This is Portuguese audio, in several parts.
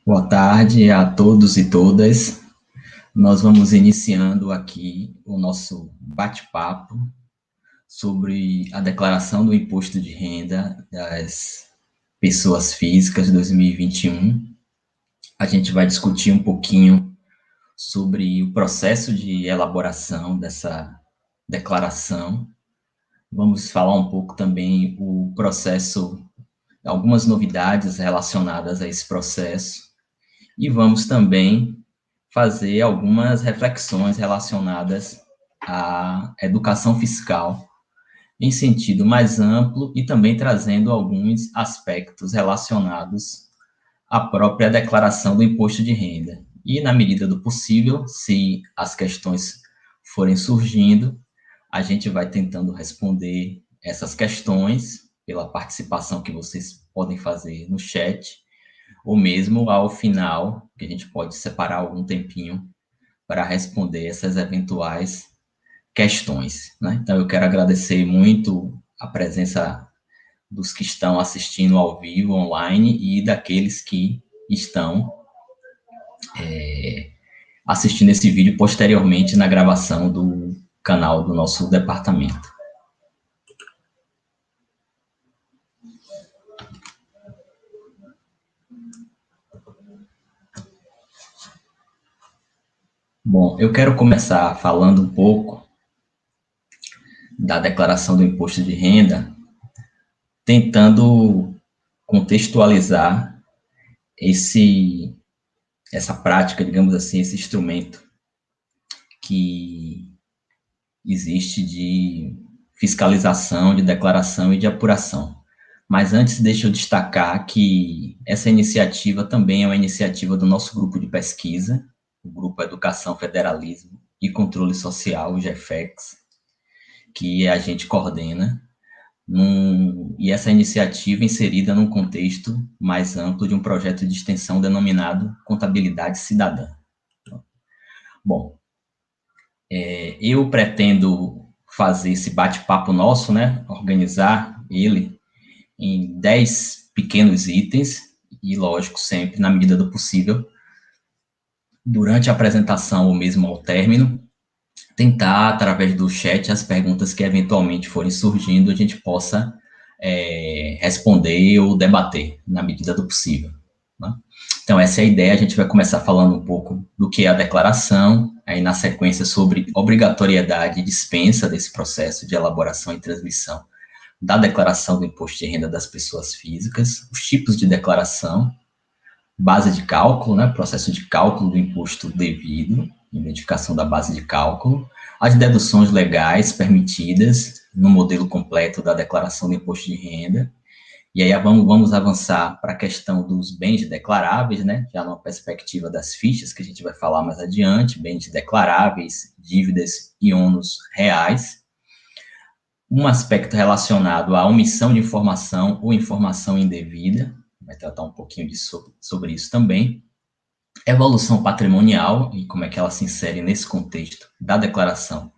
Boa tarde a todos e todas. Nós vamos iniciando aqui o nosso bate-papo sobre a declaração do imposto de renda das pessoas físicas de 2021. A gente vai discutir um pouquinho sobre o processo de elaboração dessa declaração. Vamos falar um pouco também o processo, algumas novidades relacionadas a esse processo. E vamos também fazer algumas reflexões relacionadas à educação fiscal em sentido mais amplo e também trazendo alguns aspectos relacionados à própria declaração do imposto de renda. E, na medida do possível, se as questões forem surgindo, a gente vai tentando responder essas questões pela participação que vocês podem fazer no chat, ou mesmo ao final, que a gente pode separar algum tempinho para responder essas eventuais questões, né? Então, eu quero agradecer muito a presença dos que estão assistindo ao vivo, online, e daqueles que estão assistindo esse vídeo posteriormente na gravação do canal do nosso departamento. Bom, eu quero começar falando um pouco da declaração do imposto de renda, tentando contextualizar essa prática, digamos assim, esse instrumento que existe de fiscalização, de declaração e de apuração. Mas antes, deixa eu destacar que essa iniciativa também é uma iniciativa do nosso grupo de pesquisa, o Grupo Educação, Federalismo e Controle Social, o GEFEX, que a gente coordena, e essa iniciativa inserida num contexto mais amplo de um projeto de extensão denominado Contabilidade Cidadã. Bom, eu pretendo fazer esse bate-papo nosso, né, organizar ele em 10 pequenos itens, e, lógico, sempre na medida do possível, durante a apresentação ou mesmo ao término, tentar, através do chat, as perguntas que eventualmente forem surgindo, a gente possa responder ou debater, na medida do possível, né? Então, essa é a ideia. A gente vai começar falando um pouco do que é a declaração, aí na sequência sobre obrigatoriedade e dispensa desse processo de elaboração e transmissão da declaração do imposto de renda das pessoas físicas, os tipos de declaração, base de cálculo, né, processo de cálculo do imposto devido, identificação da base de cálculo, as deduções legais permitidas no modelo completo da declaração do imposto de renda, e aí vamos avançar para a questão dos bens declaráveis, né, já numa perspectiva das fichas, que a gente vai falar mais adiante, bens declaráveis, dívidas e ônus reais, um aspecto relacionado à omissão de informação ou informação indevida, vai tratar um pouquinho sobre isso também, evolução patrimonial e como é que ela se insere nesse contexto da declaração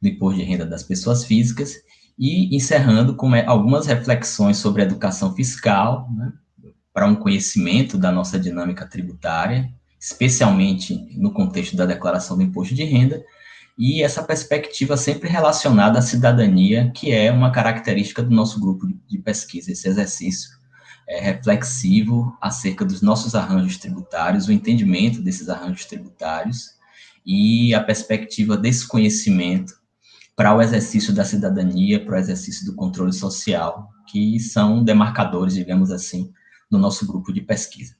do imposto de renda das pessoas físicas, e encerrando com algumas reflexões sobre educação fiscal, né, para um conhecimento da nossa dinâmica tributária, especialmente no contexto da declaração do imposto de renda, e essa perspectiva sempre relacionada à cidadania, que é uma característica do nosso grupo de pesquisa, esse exercício reflexivo acerca dos nossos arranjos tributários, o entendimento desses arranjos tributários e a perspectiva desse conhecimento para o exercício da cidadania, para o exercício do controle social, que são demarcadores, digamos assim, do nosso grupo de pesquisa.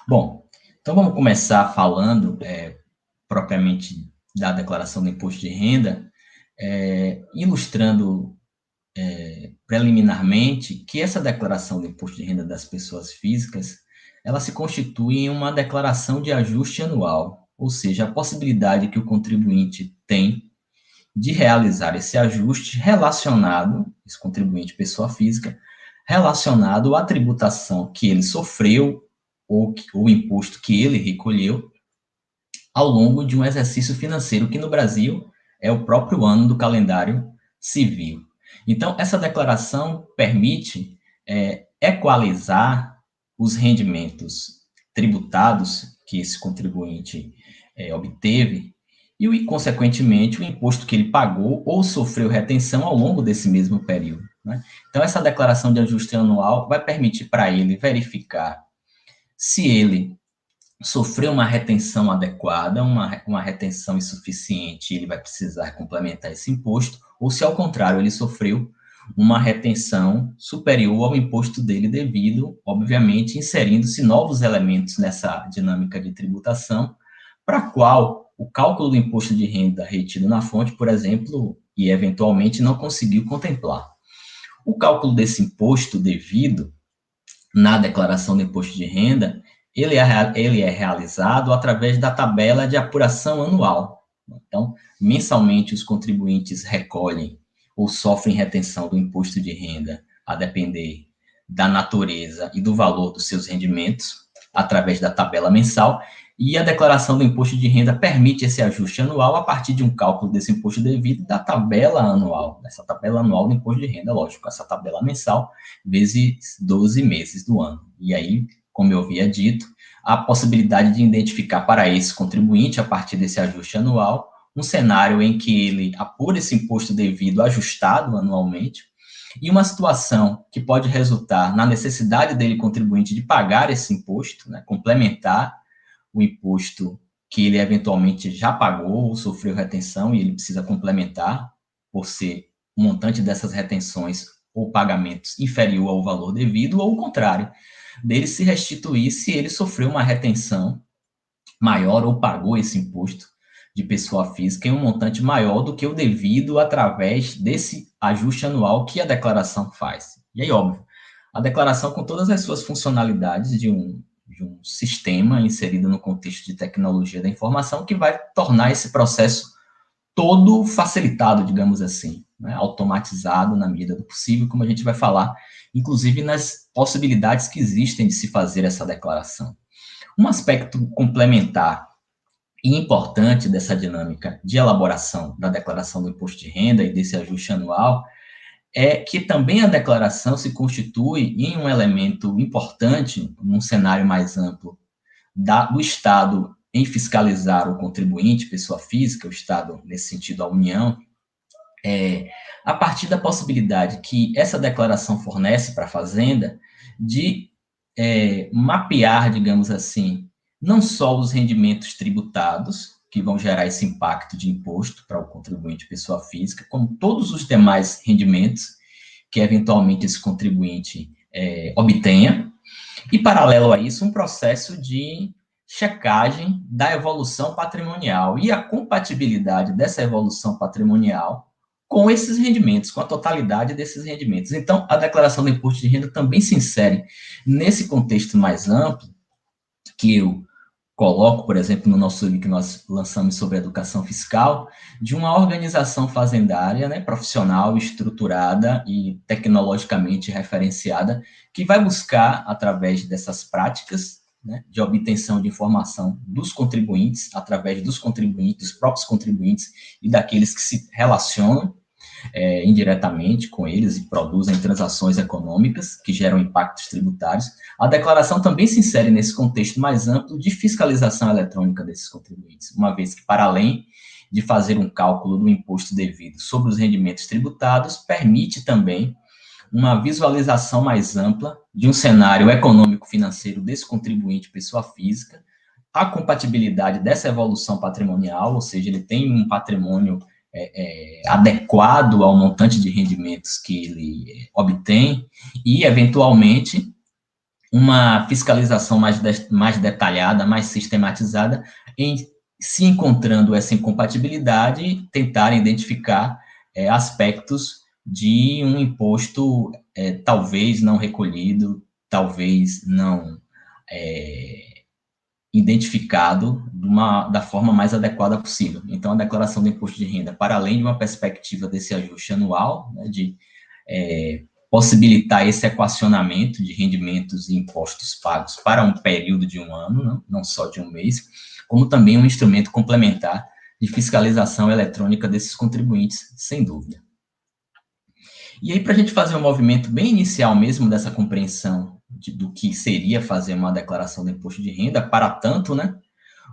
Bom, então vamos começar falando propriamente da declaração do imposto de renda, ilustrando preliminarmente que essa declaração do imposto de renda das pessoas físicas, ela se constitui em uma declaração de ajuste anual, ou seja, a possibilidade que o contribuinte tem de realizar esse ajuste relacionado, esse contribuinte pessoa física, relacionado à tributação que ele sofreu ou o imposto que ele recolheu ao longo de um exercício financeiro que no Brasil é o próprio ano do calendário civil. Então, essa declaração permite equalizar os rendimentos tributados que esse contribuinte obteve e, consequentemente, o imposto que ele pagou ou sofreu retenção ao longo desse mesmo período, né? Então, essa declaração de ajuste anual vai permitir para ele verificar se ele sofreu uma retenção adequada, uma retenção insuficiente, ele vai precisar complementar esse imposto, ou se, ao contrário, ele sofreu uma retenção superior ao imposto dele devido, obviamente, inserindo-se novos elementos nessa dinâmica de tributação, para a qual o cálculo do imposto de renda retido na fonte, por exemplo, e eventualmente não conseguiu contemplar. O cálculo desse imposto devido na declaração do imposto de renda, ele é realizado através da tabela de apuração anual. Então, mensalmente, os contribuintes recolhem ou sofrem retenção do imposto de renda, a depender da natureza e do valor dos seus rendimentos, através da tabela mensal, e a declaração do imposto de renda permite esse ajuste anual a partir de um cálculo desse imposto devido da tabela anual, dessa tabela anual do imposto de renda, lógico, essa tabela mensal, vezes 12 meses do ano. E aí, como eu havia dito, a possibilidade de identificar para esse contribuinte, a partir desse ajuste anual, um cenário em que ele apura esse imposto devido ajustado anualmente, e uma situação que pode resultar na necessidade dele, contribuinte, de pagar esse imposto, né, complementar o imposto que ele eventualmente já pagou ou sofreu retenção e ele precisa complementar por ser o montante dessas retenções ou pagamentos inferior ao valor devido, ou o contrário, dele se restituir se ele sofreu uma retenção maior ou pagou esse imposto de pessoa física em um montante maior do que o devido através desse ajuste anual que a declaração faz. E aí, óbvio, a declaração, com todas as suas funcionalidades de um sistema inserido no contexto de tecnologia da informação, que vai tornar esse processo todo facilitado, digamos assim, né, automatizado na medida do possível, como a gente vai falar, inclusive nas possibilidades que existem de se fazer essa declaração. Um aspecto complementar e importante dessa dinâmica de elaboração da declaração do imposto de renda e desse ajuste anual é que também a declaração se constitui em um elemento importante, num cenário mais amplo, do Estado em fiscalizar o contribuinte, pessoa física, o Estado, nesse sentido, a União, a partir da possibilidade que essa declaração fornece para a Fazenda de mapear, digamos assim, não só os rendimentos tributados, que vão gerar esse impacto de imposto para o contribuinte pessoa física, como todos os demais rendimentos que, eventualmente, esse contribuinte obtenha, e, paralelo a isso, um processo de checagem da evolução patrimonial e a compatibilidade dessa evolução patrimonial com esses rendimentos, com a totalidade desses rendimentos. Então, a declaração do imposto de renda também se insere nesse contexto mais amplo, que eu coloco, por exemplo, no nosso livro que nós lançamos sobre educação fiscal, de uma organização fazendária, né, profissional, estruturada e tecnologicamente referenciada, que vai buscar, através dessas práticas, né, de obtenção de informação dos contribuintes, através dos contribuintes, dos próprios contribuintes e daqueles que se relacionam indiretamente com eles e produzem transações econômicas que geram impactos tributários, a declaração também se insere nesse contexto mais amplo de fiscalização eletrônica desses contribuintes, uma vez que, para além de fazer um cálculo do imposto devido sobre os rendimentos tributados, permite também uma visualização mais ampla de um cenário econômico-financeiro desse contribuinte pessoa física, a compatibilidade dessa evolução patrimonial, ou seja, ele tem um patrimônio adequado ao montante de rendimentos que ele obtém e, eventualmente, uma fiscalização mais detalhada, mais sistematizada, em se encontrando essa incompatibilidade, tentar identificar aspectos de um imposto talvez não recolhido, talvez não identificado da forma mais adequada possível. Então, a declaração do imposto de renda, para além de uma perspectiva desse ajuste anual, né, de possibilitar esse equacionamento de rendimentos e impostos pagos para um período de um ano, não só de um mês, como também um instrumento complementar de fiscalização eletrônica desses contribuintes, sem dúvida. E aí, para a gente fazer um movimento bem inicial mesmo dessa compreensão do que seria fazer uma declaração do imposto de renda, para tanto, né,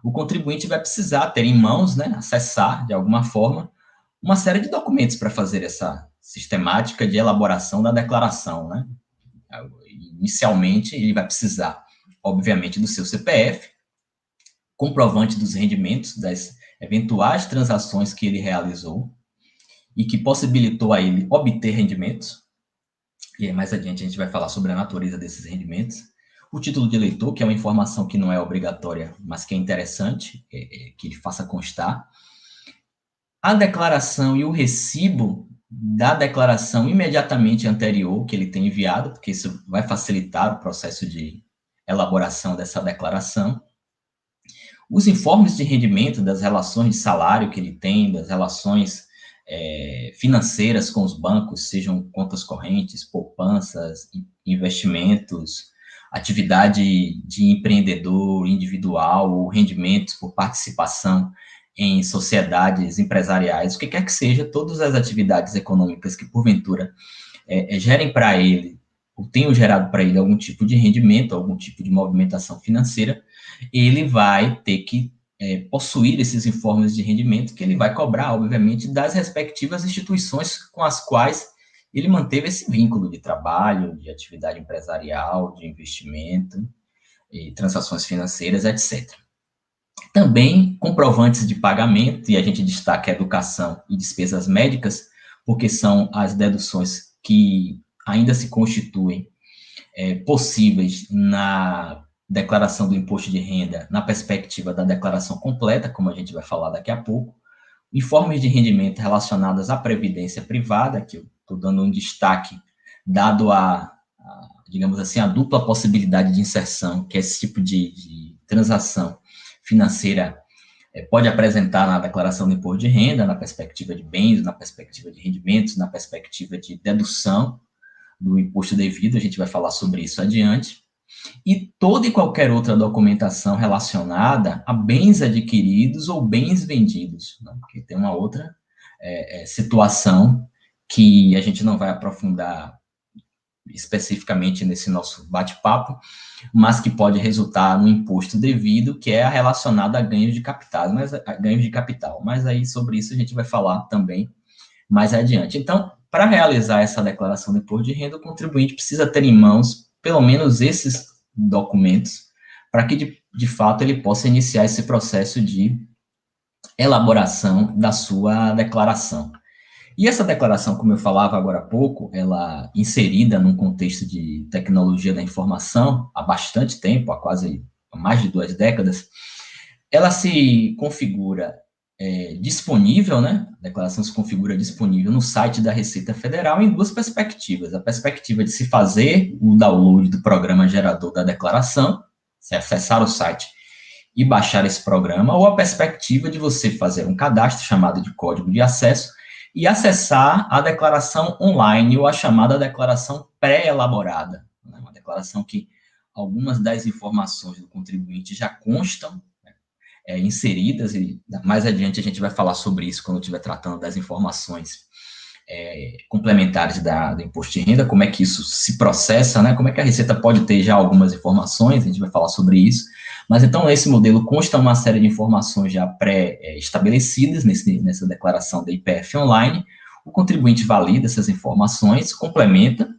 o contribuinte vai precisar ter em mãos, né, acessar de alguma forma, uma série de documentos para fazer essa sistemática de elaboração da declaração, né. Inicialmente, ele vai precisar, obviamente, do seu CPF, comprovante dos rendimentos, das eventuais transações que ele realizou e que possibilitou a ele obter rendimentos, e aí mais adiante a gente vai falar sobre a natureza desses rendimentos. O título de eleitor, que é uma informação que não é obrigatória, mas que é interessante que ele faça constar. A declaração e o recibo da declaração imediatamente anterior que ele tem enviado, porque isso vai facilitar o processo de elaboração dessa declaração. Os informes de rendimento das relações de salário que ele tem, das relações financeiras com os bancos, sejam contas correntes, poupanças, investimentos, atividade de empreendedor individual ou rendimentos por participação em sociedades empresariais, o que quer que seja, todas as atividades econômicas que, porventura, gerem para ele, ou tenham gerado para ele algum tipo de rendimento, algum tipo de movimentação financeira, ele vai ter que possuir esses informes de rendimento que ele vai cobrar, obviamente, das respectivas instituições com as quais ele manteve esse vínculo de trabalho, de atividade empresarial, de investimento, transações financeiras, etc. Também comprovantes de pagamento, e a gente destaca a educação e despesas médicas, porque são as deduções que ainda se constituem possíveis na declaração do imposto de renda, na perspectiva da declaração completa, como a gente vai falar daqui a pouco, informes de rendimento relacionados à previdência privada, que eu estou dando um destaque, dado digamos assim, a dupla possibilidade de inserção que esse tipo de transação financeira pode apresentar na declaração do imposto de renda, na perspectiva de bens, na perspectiva de rendimentos, na perspectiva de dedução do imposto devido, a gente vai falar sobre isso adiante, e toda e qualquer outra documentação relacionada a bens adquiridos ou bens vendidos, né? Porque tem uma outra situação que a gente não vai aprofundar especificamente nesse nosso bate-papo, mas que pode resultar no imposto devido, que é relacionado a ganhos de capital, mas aí sobre isso a gente vai falar também mais adiante. Então, para realizar essa declaração de imposto de renda, o contribuinte precisa ter em mãos pelo menos esses documentos para que, de fato, ele possa iniciar esse processo de elaboração da sua declaração. E essa declaração, como eu falava agora há pouco, ela inserida num contexto de tecnologia da informação há bastante tempo, há mais de 2 décadas, ela se configura disponível, né? A declaração se configura disponível no site da Receita Federal em 2 perspectivas. A perspectiva de se fazer o download do programa gerador da declaração, se acessar o site e baixar esse programa, ou a perspectiva de você fazer um cadastro chamado de código de acesso e acessar a declaração online ou a chamada declaração pré-elaborada, né? Uma declaração que algumas das informações do contribuinte já constam inseridas, e mais adiante a gente vai falar sobre isso quando estiver tratando das informações complementares do imposto de renda, como é que isso se processa, né? Como é que a Receita pode ter já algumas informações, a gente vai falar sobre isso. Mas então, nesse modelo consta uma série de informações já pré-estabelecidas nessa declaração da IPF online. O contribuinte valida essas informações, complementa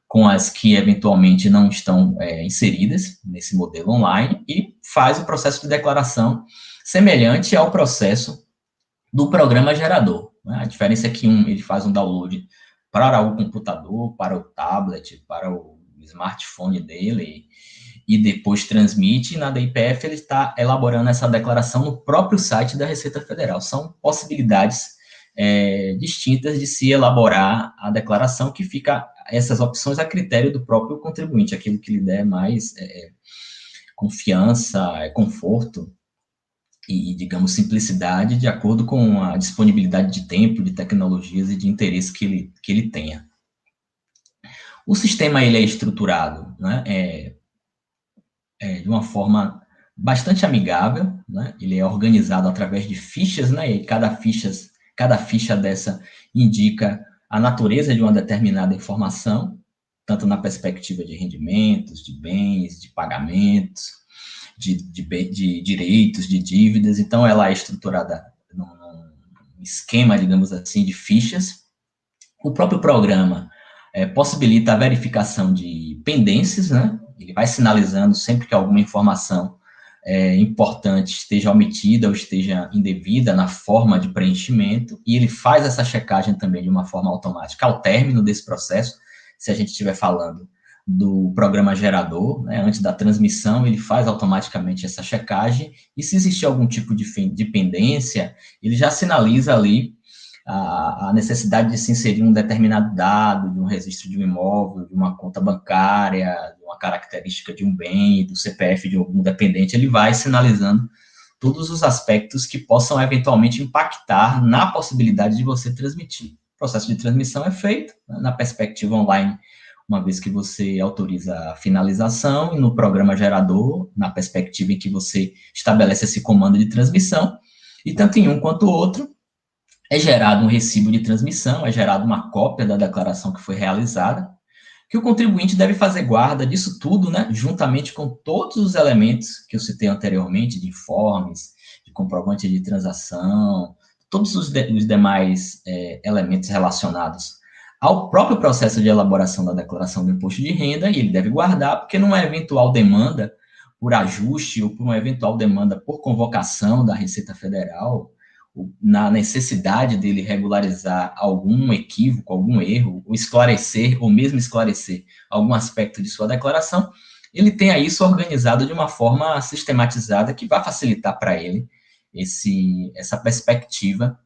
com as que eventualmente não estão inseridas nesse modelo online e faz o processo de declaração semelhante ao processo do programa gerador, né? A diferença é que ele faz um download para o computador, para o tablet, para o smartphone dele e depois transmite, e na DIPF ele está elaborando essa declaração no próprio site da Receita Federal. São possibilidades distintas de se elaborar a declaração, que fica essas opções a critério do próprio contribuinte, aquilo que lhe der mais confiança, conforto e, digamos, simplicidade, de acordo com a disponibilidade de tempo, de tecnologias e de interesse que ele tenha. O sistema ele é estruturado, né, de uma forma bastante amigável, né? Ele é organizado através de fichas, né? E cada ficha dessa indica a natureza de uma determinada informação, tanto na perspectiva de rendimentos, de bens, de pagamentos, de direitos, de dívidas. Então, ela é estruturada num esquema, digamos assim, de fichas. O próprio programa possibilita a verificação de pendências, né? Ele vai sinalizando sempre que alguma informação importante esteja omitida ou esteja indevida na forma de preenchimento, e ele faz essa checagem também de uma forma automática ao término desse processo. Se a gente estiver falando do programa gerador, né, antes da transmissão, ele faz automaticamente essa checagem, e se existir algum tipo de pendência, ele já sinaliza ali a necessidade de se inserir um determinado dado, de um registro de um imóvel, de uma conta bancária, de uma característica de um bem, do CPF de algum dependente. Ele vai sinalizando todos os aspectos que possam eventualmente impactar na possibilidade de você transmitir. O processo de transmissão é feito na perspectiva online, uma vez que você autoriza a finalização, e no programa gerador, na perspectiva em que você estabelece esse comando de transmissão, e tanto em um quanto o outro, é gerado um recibo de transmissão, é gerada uma cópia da declaração que foi realizada, que o contribuinte deve fazer guarda disso tudo, né, juntamente com todos os elementos que eu citei anteriormente, de informes, de comprovante de transação, todos os demais elementos relacionados ao próprio processo de elaboração da declaração do imposto de renda, e ele deve guardar, porque numa eventual demanda por ajuste ou por uma eventual demanda por convocação da Receita Federal, na necessidade dele regularizar algum equívoco, algum erro, ou esclarecer, ou mesmo esclarecer algum aspecto de sua declaração, ele tenha isso organizado de uma forma sistematizada que vai facilitar para ele essa perspectiva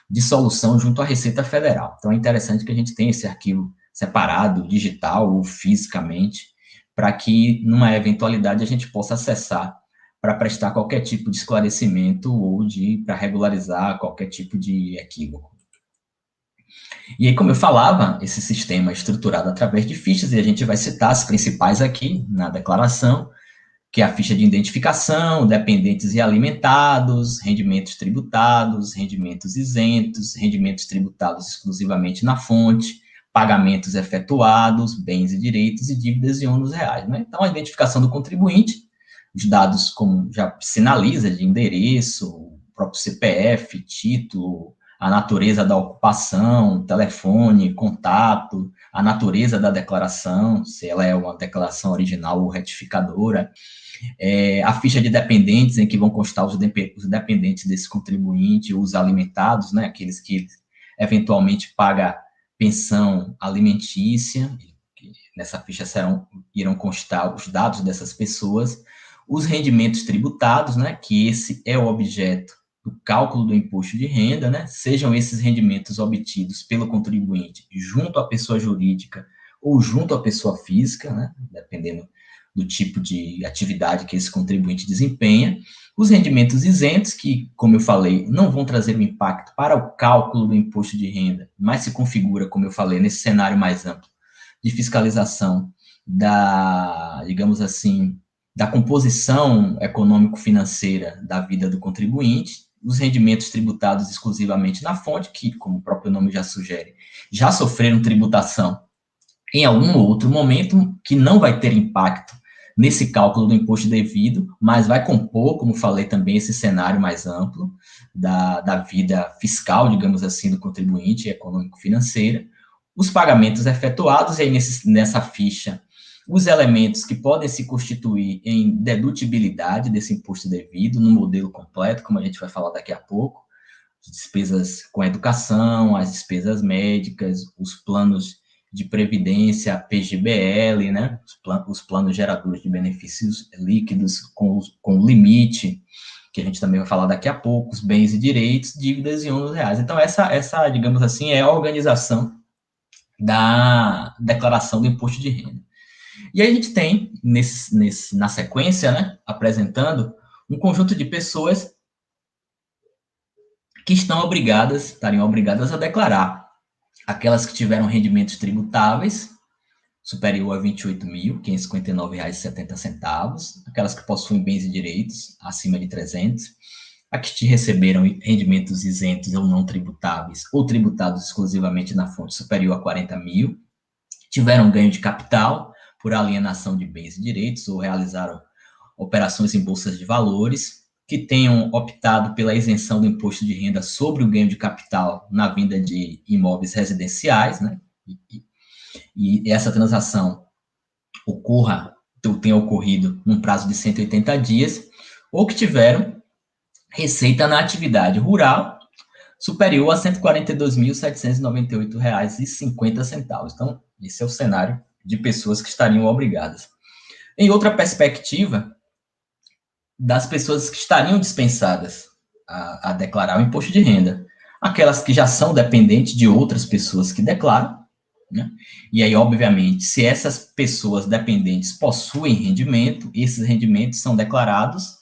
de solução junto à Receita Federal. Então, é interessante que a gente tenha esse arquivo separado, digital ou fisicamente, para que, numa eventualidade, a gente possa acessar para prestar qualquer tipo de esclarecimento ou para regularizar qualquer tipo de equívoco. E aí, como eu falava, esse sistema é estruturado através de fichas, e a gente vai citar as principais aqui na declaração, que é a ficha de identificação, dependentes e alimentados, rendimentos tributados, rendimentos isentos, rendimentos tributados exclusivamente na fonte, pagamentos efetuados, bens e direitos e dívidas e ônus reais, né? Então, a identificação do contribuinte, os dados, como já sinaliza, de endereço, o próprio CPF, título, a natureza da ocupação, telefone, contato, a natureza da declaração, se ela é uma declaração original ou retificadora, a ficha de dependentes, em que vão constar os dependentes desse contribuinte, os alimentados, né, aqueles que eventualmente pagam pensão alimentícia, nessa ficha irão constar os dados dessas pessoas, os rendimentos tributados, né, que esse é o objeto do cálculo do imposto de renda, né, sejam esses rendimentos obtidos pelo contribuinte junto à pessoa jurídica ou junto à pessoa física, né, dependendo do tipo de atividade que esse contribuinte desempenha, os rendimentos isentos, que, como eu falei, não vão trazer um impacto para o cálculo do imposto de renda, mas se configura, como eu falei, nesse cenário mais amplo de fiscalização digamos assim, da composição econômico-financeira da vida do contribuinte, os rendimentos tributados exclusivamente na fonte, que, como o próprio nome já sugere, já sofreram tributação em algum outro momento, que não vai ter impacto nesse cálculo do imposto devido, mas vai compor, como falei também, esse cenário mais amplo da vida fiscal, digamos assim, do contribuinte econômico-financeira, os pagamentos efetuados, e aí nessa ficha, os elementos que podem se constituir em dedutibilidade desse imposto devido, no modelo completo, como a gente vai falar daqui a pouco, as despesas com a educação, as despesas médicas, os planos de previdência, PGBL, né, os planos geradores de benefícios líquidos com limite, que a gente também vai falar daqui a pouco, os bens e direitos, dívidas e ônus reais. Então, essa, digamos assim, é a organização da declaração do imposto de renda. E aí a gente tem, na sequência, né, apresentando um conjunto de pessoas que estariam obrigadas a declarar aquelas que tiveram rendimentos tributáveis, superior a R$ 28.559,70, aquelas que possuem bens e direitos acima de 300, as que receberam rendimentos isentos ou não tributáveis, ou tributados exclusivamente na fonte superior a 40 mil, tiveram ganho de capital por alienação de bens e direitos, ou realizaram operações em bolsas de valores, que tenham optado pela isenção do imposto de renda sobre o ganho de capital na venda de imóveis residenciais, né? E essa transação tenha ocorrido num prazo de 180 dias, ou que tiveram receita na atividade rural superior a R$ 142.798,50. Então, esse é o cenário de pessoas que estariam obrigadas. Em outra perspectiva, das pessoas que estariam dispensadas a declarar o imposto de renda, aquelas que já são dependentes de outras pessoas que declaram, né? E aí, obviamente, se essas pessoas dependentes possuem rendimento, esses rendimentos são declarados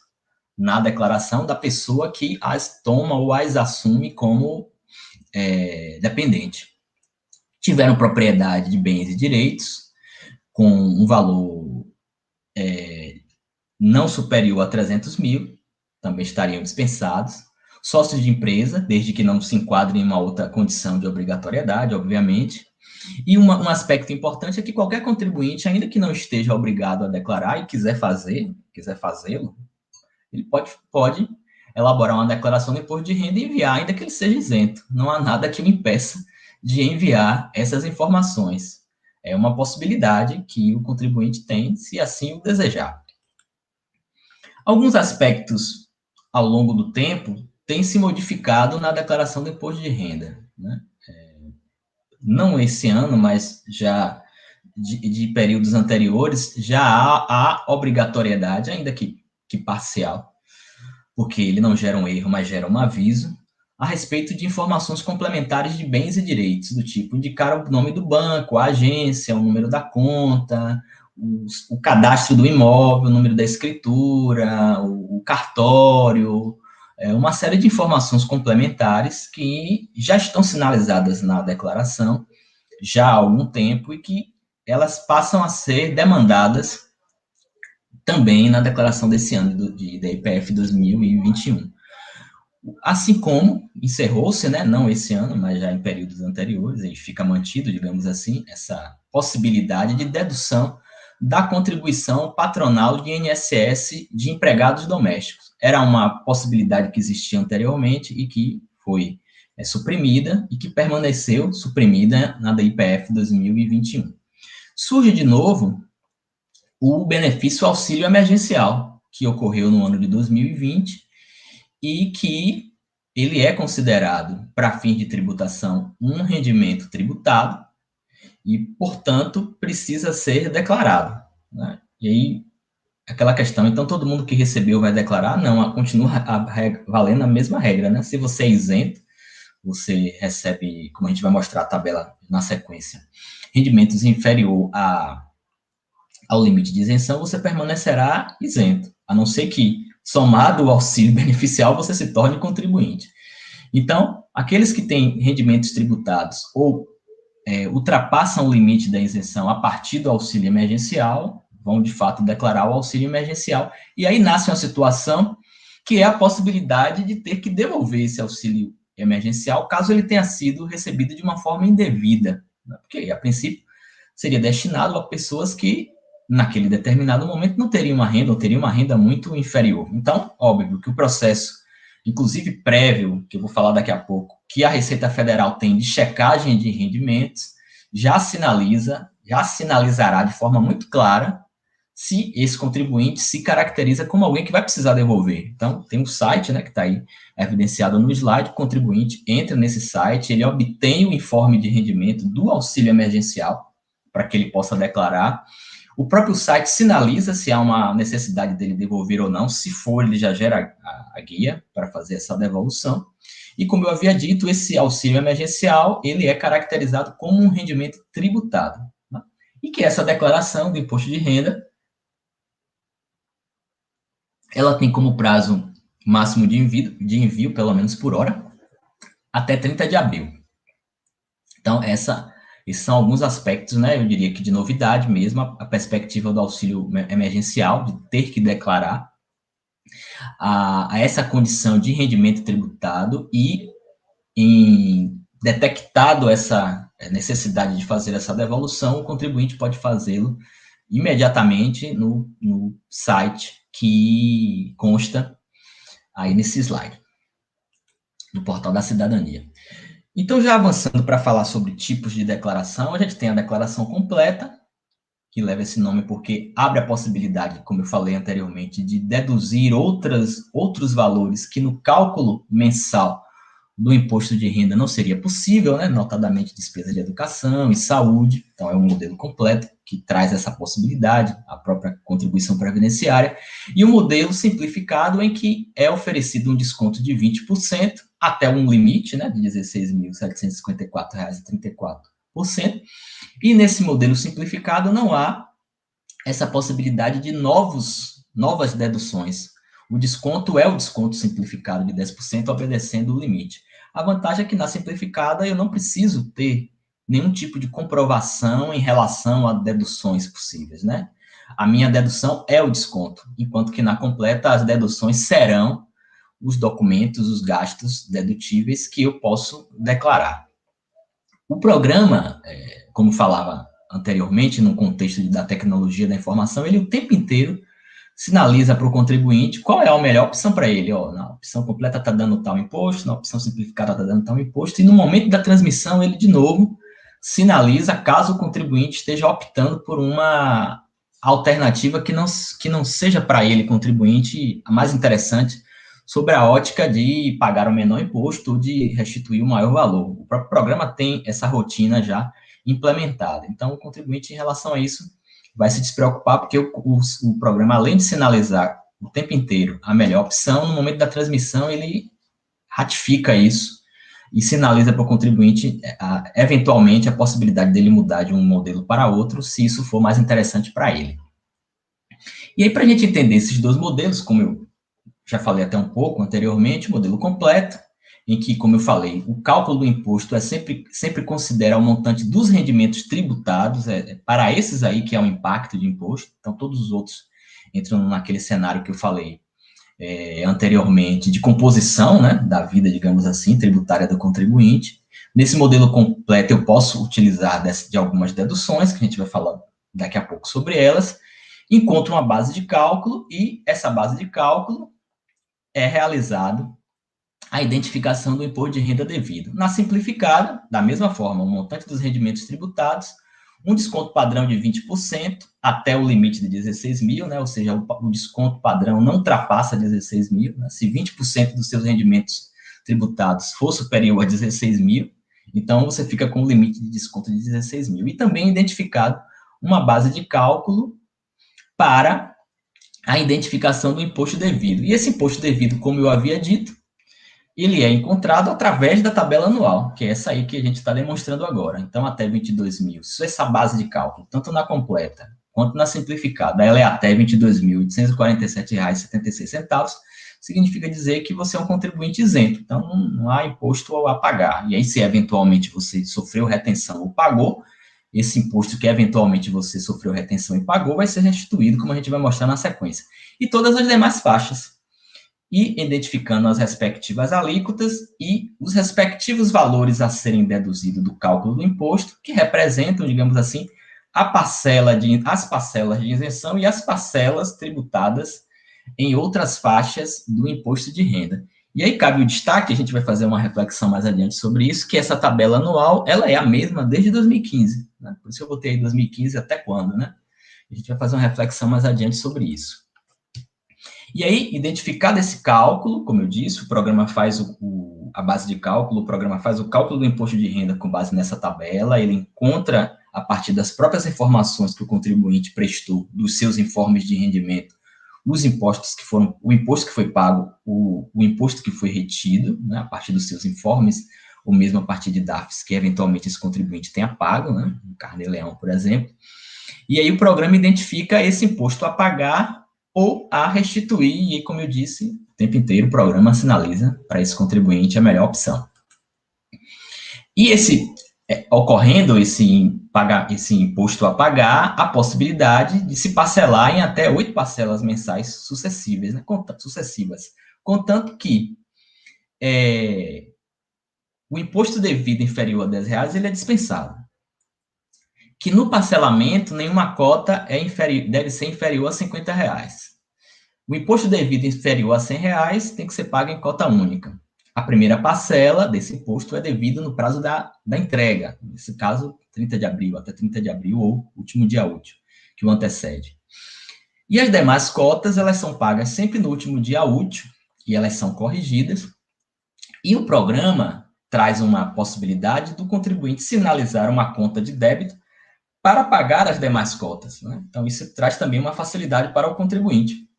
na declaração da pessoa que as toma ou as assume como dependente. Tiveram propriedade de bens e direitos com um valor não superior a 300 mil, também estariam dispensados. Sócios de empresa, desde que não se enquadrem em uma outra condição de obrigatoriedade, obviamente. E um aspecto importante é que qualquer contribuinte, ainda que não esteja obrigado a declarar e quiser fazê-lo, ele pode elaborar uma declaração de imposto de renda e enviar, ainda que ele seja isento. Não há nada que o impeça de enviar essas informações. É uma possibilidade que o contribuinte tem, se assim o desejar. Alguns aspectos, ao longo do tempo, têm se modificado na declaração do imposto de renda, né? Não esse ano, mas já de períodos anteriores, já há obrigatoriedade, ainda que parcial, porque ele não gera um erro, mas gera um aviso, a respeito de informações complementares de bens e direitos, do tipo indicar o nome do banco, a agência, o número da conta, o cadastro do imóvel, o número da escritura, o cartório, uma série de informações complementares que já estão sinalizadas na declaração já há algum tempo e que elas passam a ser demandadas também na declaração desse ano da IPF 2021. Assim como encerrou-se, né, não esse ano, mas já em períodos anteriores, e fica mantido, digamos assim, essa possibilidade de dedução da contribuição patronal de INSS de empregados domésticos. Era uma possibilidade que existia anteriormente e que foi suprimida e que permaneceu suprimida na IPF 2021. Surge de novo o benefício auxílio emergencial, que ocorreu no ano de 2020 e que ele é considerado, para fins de tributação, um rendimento tributado e, portanto, precisa ser declarado, né? E aí, aquela questão, então todo mundo que recebeu vai declarar? Não, continua valendo a mesma regra, né? Se você é isento, você recebe, como a gente vai mostrar a tabela na sequência, rendimentos inferior ao limite de isenção, você permanecerá isento, a não ser que, somado ao auxílio beneficial, você se torne contribuinte. Então, aqueles que têm rendimentos tributados ou ultrapassam o limite da isenção a partir do auxílio emergencial, vão, de fato, declarar o auxílio emergencial, e aí nasce uma situação que é a possibilidade de ter que devolver esse auxílio emergencial, caso ele tenha sido recebido de uma forma indevida, né? Porque, a princípio, seria destinado a pessoas que, naquele determinado momento, não teriam uma renda, ou teriam uma renda muito inferior. Então, óbvio que o processo, inclusive prévio, que eu vou falar daqui a pouco, que a Receita Federal tem de checagem de rendimentos, já sinalizará de forma muito clara se esse contribuinte se caracteriza como alguém que vai precisar devolver. Então, tem um site, né, que está aí evidenciado no slide, o contribuinte entra nesse site, ele obtém o informe de rendimento do auxílio emergencial, para que ele possa declarar. O próprio site sinaliza se há uma necessidade dele devolver ou não, se for, ele já gera a guia para fazer essa devolução. E como eu havia dito, esse auxílio emergencial, ele é caracterizado como um rendimento tributado, né? E que essa declaração do imposto de renda, ela tem como prazo máximo de envio, pelo menos por hora, até 30 de abril. Então, essa Esses são alguns aspectos, né, eu diria que de novidade mesmo, a perspectiva do auxílio emergencial, de ter que declarar a essa condição de rendimento tributado e, em detectado essa necessidade de fazer essa devolução, o contribuinte pode fazê-lo imediatamente no site que consta aí nesse slide, do Portal da Cidadania. Então, já avançando para falar sobre tipos de declaração, a gente tem a declaração completa, que leva esse nome porque abre a possibilidade, como eu falei anteriormente, de deduzir outros valores que no cálculo mensal do imposto de renda não seria possível, né? Notadamente despesa de educação e saúde. Então, é um modelo completo que traz essa possibilidade, a própria contribuição previdenciária, e um modelo simplificado em que é oferecido um desconto de 20% até um limite, né, de R$ 16.754,34, e nesse modelo simplificado não há essa possibilidade de novas deduções. O desconto é o desconto simplificado de 10%, obedecendo o limite. A vantagem é que na simplificada eu não preciso ter nenhum tipo de comprovação em relação a deduções possíveis, né? A minha dedução é o desconto, enquanto que na completa as deduções serão os documentos, os gastos dedutíveis que eu posso declarar. O programa, como falava anteriormente, no contexto da tecnologia da informação, ele o tempo inteiro sinaliza para o contribuinte qual é a melhor opção para ele. Na opção completa está dando tal imposto, na opção simplificada está dando tal imposto, e no momento da transmissão ele, de novo, sinaliza caso o contribuinte esteja optando por uma alternativa que não seja para ele, contribuinte, a mais interessante, sobre a ótica de pagar o menor imposto ou de restituir o maior valor. O próprio programa tem essa rotina já implementada. Então, o contribuinte, em relação a isso, vai se despreocupar, porque o programa, além de sinalizar o tempo inteiro a melhor opção, no momento da transmissão, ele ratifica isso e sinaliza para o contribuinte, eventualmente, a possibilidade dele mudar de um modelo para outro, se isso for mais interessante para ele. E aí, para a gente entender esses dois modelos, como eu já falei até um pouco anteriormente, o modelo completo, em que, como eu falei, o cálculo do imposto sempre considera o montante dos rendimentos tributados, para esses aí que é o impacto de imposto, então todos os outros entram naquele cenário que eu falei anteriormente, de composição, né, da vida, digamos assim, tributária do contribuinte. Nesse modelo completo, eu posso utilizar de algumas deduções, que a gente vai falar daqui a pouco sobre elas, encontro uma base de cálculo, e essa base de cálculo é realizado a identificação do imposto de renda devido. Na simplificada, da mesma forma, o montante dos rendimentos tributados, um desconto padrão de 20% até o limite de 16 mil, né? Ou seja, o desconto padrão não ultrapassa 16 mil, né? Se 20% dos seus rendimentos tributados for superior a 16 mil, então você fica com o limite de desconto de 16 mil. E também identificado uma base de cálculo para a identificação do imposto devido. E esse imposto devido, como eu havia dito, ele é encontrado através da tabela anual, que é essa aí que a gente está demonstrando agora. Então, até 22 mil. Se essa base de cálculo, tanto na completa quanto na simplificada, ela é até R$ 22.847,76, significa dizer que você é um contribuinte isento. Então, não há imposto a pagar. E aí, se eventualmente você sofreu retenção ou pagou, esse imposto que eventualmente você sofreu retenção e pagou vai ser restituído, como a gente vai mostrar na sequência. E todas as demais faixas, e identificando as respectivas alíquotas e os respectivos valores a serem deduzidos do cálculo do imposto, que representam, digamos assim, as parcelas de isenção e as parcelas tributadas em outras faixas do imposto de renda. E aí cabe o destaque, a gente vai fazer uma reflexão mais adiante sobre isso, que essa tabela anual, ela é a mesma desde 2015, né? Por isso que eu botei 2015 até quando, né? A gente vai fazer uma reflexão mais adiante sobre isso. E aí, identificado esse cálculo, como eu disse, o programa faz a base de cálculo, o programa faz o cálculo do imposto de renda com base nessa tabela, ele encontra, a partir das próprias informações que o contribuinte prestou dos seus informes de rendimento, os impostos que foram, o imposto que foi pago, o imposto que foi retido, né, a partir dos seus informes, ou mesmo a partir de DAFs que eventualmente esse contribuinte tenha pago, né, no Carnê-Leão, por exemplo. E aí o programa identifica esse imposto a pagar ou a restituir, e como eu disse, o tempo inteiro o programa sinaliza para esse contribuinte a melhor opção. E ocorrendo esse imposto a pagar, a possibilidade de se parcelar em até 8 parcelas mensais sucessivas, né, contanto que o imposto devido inferior a R$10 ele é dispensado. Que no parcelamento, nenhuma cota deve ser inferior a R$50. O imposto devido inferior a R$100 tem que ser pago em cota única. A primeira parcela desse imposto é devido no prazo da entrega, nesse caso, 30 de abril, até 30 de abril, ou último dia útil, que o antecede. E as demais cotas, elas são pagas sempre no último dia útil, e elas são corrigidas, e o programa traz uma possibilidade do contribuinte sinalizar uma conta de débito para pagar as demais cotas, né? Então, isso traz também uma facilidade para o contribuinte.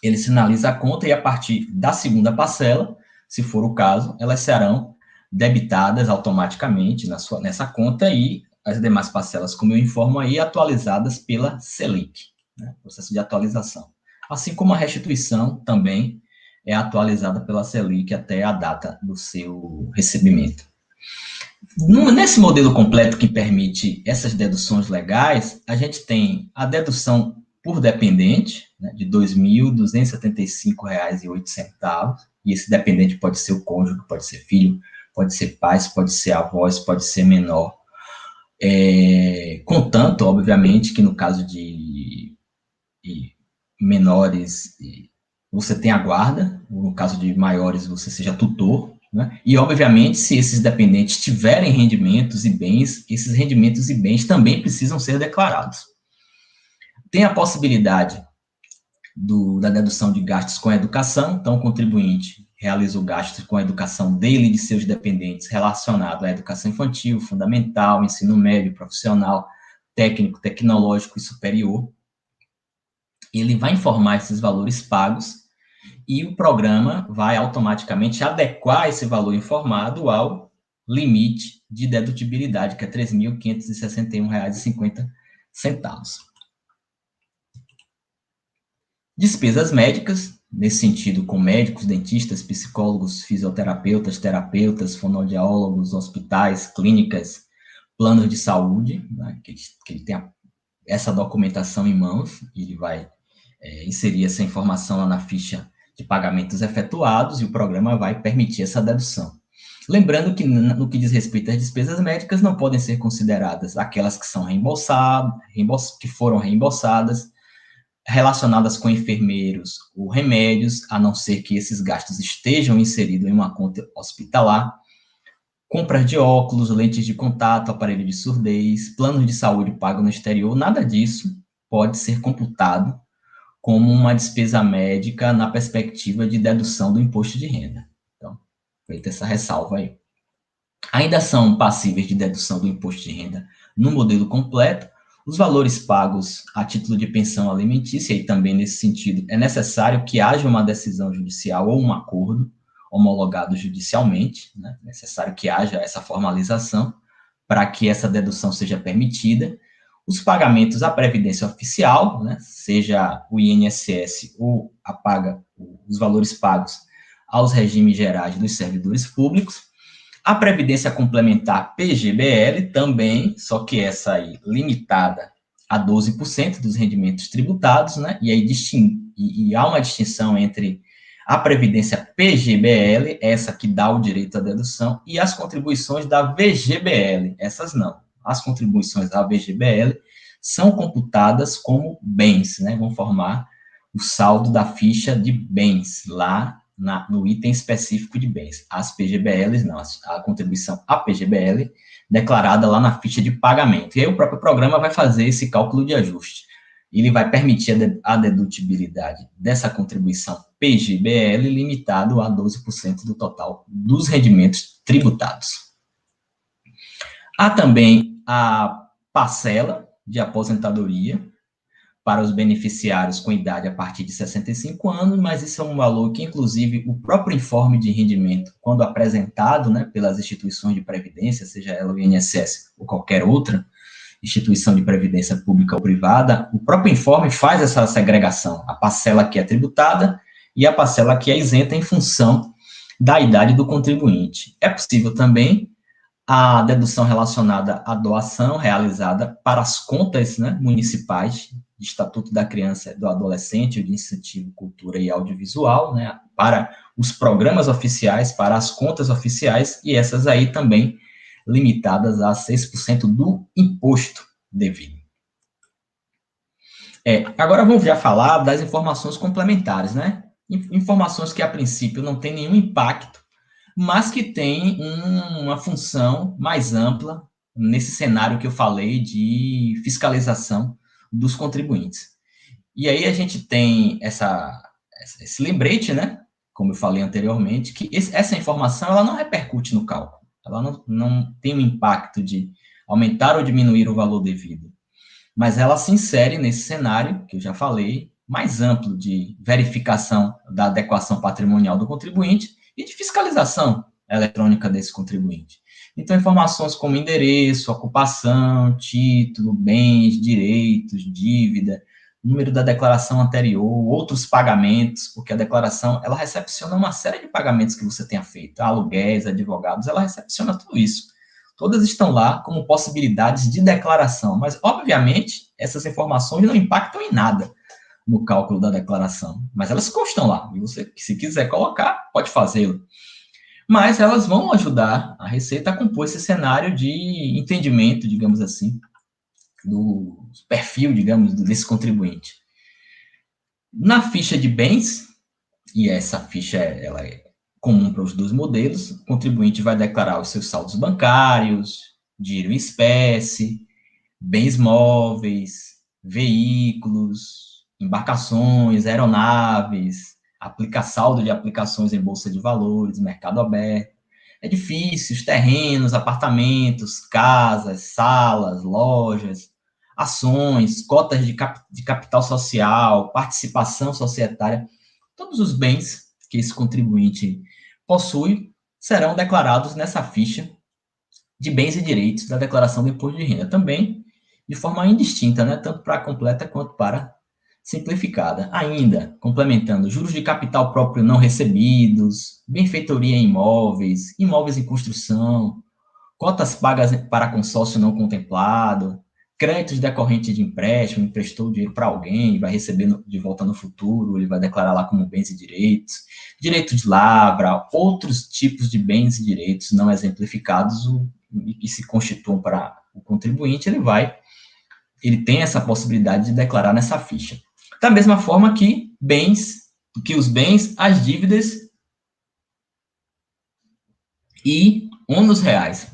Ele sinaliza a conta e, a partir da segunda parcela, se for o caso, elas serão debitadas automaticamente nessa conta e as demais parcelas, como eu informo aí, atualizadas pela Selic, né? Processo de atualização. Assim como a restituição também é atualizada pela Selic até a data do seu recebimento. Nesse modelo completo que permite essas deduções legais, a gente tem a dedução por dependente, né, de R$ 2.275,08, e esse dependente pode ser o cônjuge, pode ser filho, pode ser pais, pode ser avós, pode ser menor. Contanto, obviamente, que no caso de menores, você tem a guarda, no caso de maiores, você seja tutor, né? E, obviamente, se esses dependentes tiverem rendimentos e bens, esses rendimentos e bens também precisam ser declarados. Tem a possibilidade da dedução de gastos com a educação, então o contribuinte realiza o gasto com a educação dele e de seus dependentes relacionado à educação infantil, fundamental, ensino médio, profissional, técnico, tecnológico e superior. Ele vai informar esses valores pagos e o programa vai automaticamente adequar esse valor informado ao limite de dedutibilidade, que é R$ 3.561,50. Despesas médicas, nesse sentido, com médicos, dentistas, psicólogos, fisioterapeutas, terapeutas, fonoaudiólogos, hospitais, clínicas, planos de saúde, né, que ele tem essa documentação em mãos, e ele vai inserir essa informação lá na ficha de pagamentos efetuados, e o programa vai permitir essa dedução. Lembrando que, no que diz respeito às despesas médicas, não podem ser consideradas aquelas que são que foram reembolsadas, relacionadas com enfermeiros ou remédios, a não ser que esses gastos estejam inseridos em uma conta hospitalar, compras de óculos, lentes de contato, aparelho de surdez, planos de saúde pago no exterior, nada disso pode ser computado como uma despesa médica na perspectiva de dedução do imposto de renda. Então, feita essa ressalva aí. Ainda são passíveis de dedução do imposto de renda no modelo completo os valores pagos a título de pensão alimentícia, e também nesse sentido é necessário que haja uma decisão judicial ou um acordo homologado judicialmente, né? É necessário que haja essa formalização para que essa dedução seja permitida. Os pagamentos à Previdência Oficial, né, seja o INSS ou os valores pagos aos regimes gerais dos servidores públicos. A Previdência Complementar PGBL também, só que essa aí limitada a 12% dos rendimentos tributados, né, e aí há uma distinção entre a Previdência PGBL, essa que dá o direito à dedução, e as contribuições da VGBL, essas não. As contribuições da VGBL são computadas como bens, né? Vão formar o saldo da ficha de bens, lá no item específico de bens. As PGBLs, não, a contribuição à PGBL, declarada lá na ficha de pagamento. E aí o próprio programa vai fazer esse cálculo de ajuste. Ele vai permitir a dedutibilidade dessa contribuição PGBL limitado a 12% do total dos rendimentos tributados. Há também a parcela de aposentadoria para os beneficiários com idade a partir de 65 anos, mas isso é um valor que, inclusive, o próprio informe de rendimento, quando apresentado, né, pelas instituições de previdência, seja ela o INSS ou qualquer outra instituição de previdência pública ou privada, o próprio informe faz essa segregação, a parcela que é tributada e a parcela que é isenta em função da idade do contribuinte. É possível também a dedução relacionada à doação realizada para as contas, né, municipais de Estatuto da Criança e do Adolescente, de Incentivo, Cultura e Audiovisual, né, para os programas oficiais, para as contas oficiais, e essas aí também limitadas a 6% do imposto devido. Agora vamos já falar das informações complementares, né? Informações que, a princípio, não têm nenhum impacto, mas que têm uma função mais ampla nesse cenário que eu falei de fiscalização dos contribuintes. E aí a gente tem esse lembrete, né? Como eu falei anteriormente, que essa informação ela não repercute no cálculo, ela não tem um impacto de aumentar ou diminuir o valor devido, mas ela se insere nesse cenário, que eu já falei, mais amplo de verificação da adequação patrimonial do contribuinte e de fiscalização eletrônica desse contribuinte. Então, informações como endereço, ocupação, título, bens, direitos, dívida, número da declaração anterior, outros pagamentos, porque a declaração, ela recepciona uma série de pagamentos que você tenha feito, aluguéis, advogados, ela recepciona tudo isso. Todas estão lá como possibilidades de declaração, mas, obviamente, essas informações não impactam em nada no cálculo da declaração, mas elas constam lá, e você, se quiser colocar, pode fazê-lo. Mas elas vão ajudar a Receita a compor esse cenário de entendimento, digamos assim, do perfil, digamos, desse contribuinte. Na ficha de bens, e essa ficha ela é comum para os dois modelos, o contribuinte vai declarar os seus saldos bancários, dinheiro em espécie, bens móveis, veículos, embarcações, aeronaves, saldo de aplicações em bolsa de valores, mercado aberto, edifícios, terrenos, apartamentos, casas, salas, lojas, ações, cotas de capital social, participação societária, todos os bens que esse contribuinte possui serão declarados nessa ficha de bens e direitos da declaração do imposto de renda, também de forma indistinta, né, tanto para a completa quanto para simplificada. Ainda, complementando, juros de capital próprio não recebidos, benfeitoria em imóveis, imóveis em construção, cotas pagas para consórcio não contemplado, créditos decorrentes de empréstimo, emprestou dinheiro para alguém, vai receber de volta no futuro, ele vai declarar lá como bens e direitos, direito de lavra, outros tipos de bens e direitos não exemplificados e que se constituam para o contribuinte, ele tem essa possibilidade de declarar nessa ficha. Da mesma forma que os bens, as dívidas e ônus reais.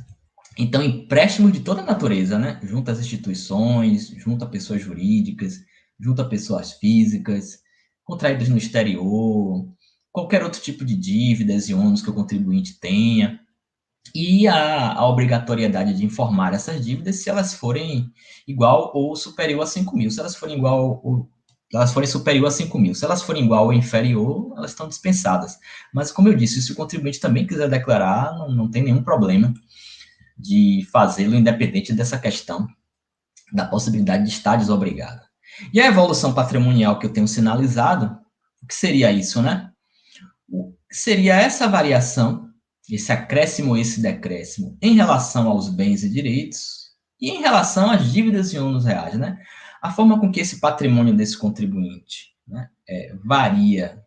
Então, empréstimos de toda natureza, né? Junto às instituições, junto a pessoas jurídicas, junto a pessoas físicas, contraídos no exterior, qualquer outro tipo de dívidas e ônus que o contribuinte tenha, e a obrigatoriedade de informar essas dívidas se elas forem igual ou superior a 5 mil. Se elas forem superior a 5 mil. Se elas forem igual ou inferior, elas estão dispensadas. Mas, como eu disse, se o contribuinte também quiser declarar, não tem nenhum problema de fazê-lo independente dessa questão da possibilidade de estar desobrigado. E a evolução patrimonial que eu tenho sinalizado, o que seria isso, né? Seria essa variação, esse acréscimo, esse decréscimo, em relação aos bens e direitos e em relação às dívidas e ônus reais, né? A forma com que esse patrimônio desse contribuinte, né, varia,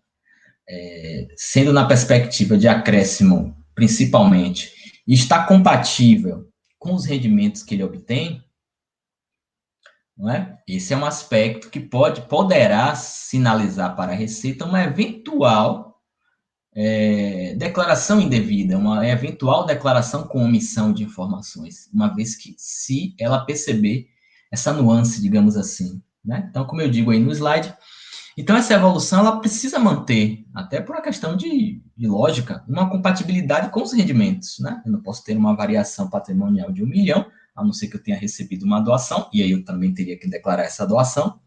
sendo na perspectiva de acréscimo, principalmente, e está compatível com os rendimentos que ele obtém, não é? Esse é um aspecto que poderá sinalizar para a Receita uma eventual declaração indevida, uma eventual declaração com omissão de informações, uma vez que, se ela perceber essa nuance, digamos assim, né? Então, como eu digo aí no slide, então essa evolução ela precisa manter, até por uma questão de lógica, uma compatibilidade com os rendimentos, né? Eu não posso ter uma variação patrimonial de 1 milhão, a não ser que eu tenha recebido uma doação, e aí eu também teria que declarar essa doação,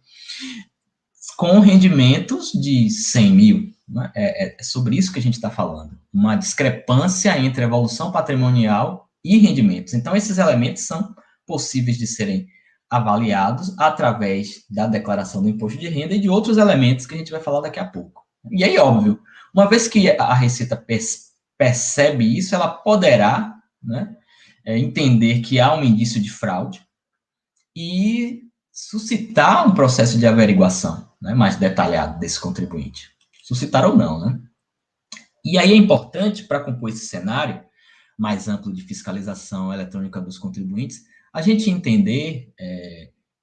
com rendimentos de 100 mil. Né? É sobre isso que a gente está falando. Uma discrepância entre evolução patrimonial e rendimentos. Então, esses elementos são possíveis de serem avaliados através da declaração do imposto de renda e de outros elementos que a gente vai falar daqui a pouco. E aí, óbvio, uma vez que a Receita percebe isso, ela poderá, né, entender que há um indício de fraude e suscitar um processo de averiguação, né, mais detalhado desse contribuinte. Suscitar ou não, né? E aí é importante, para compor esse cenário mais amplo de fiscalização eletrônica dos contribuintes, a gente entender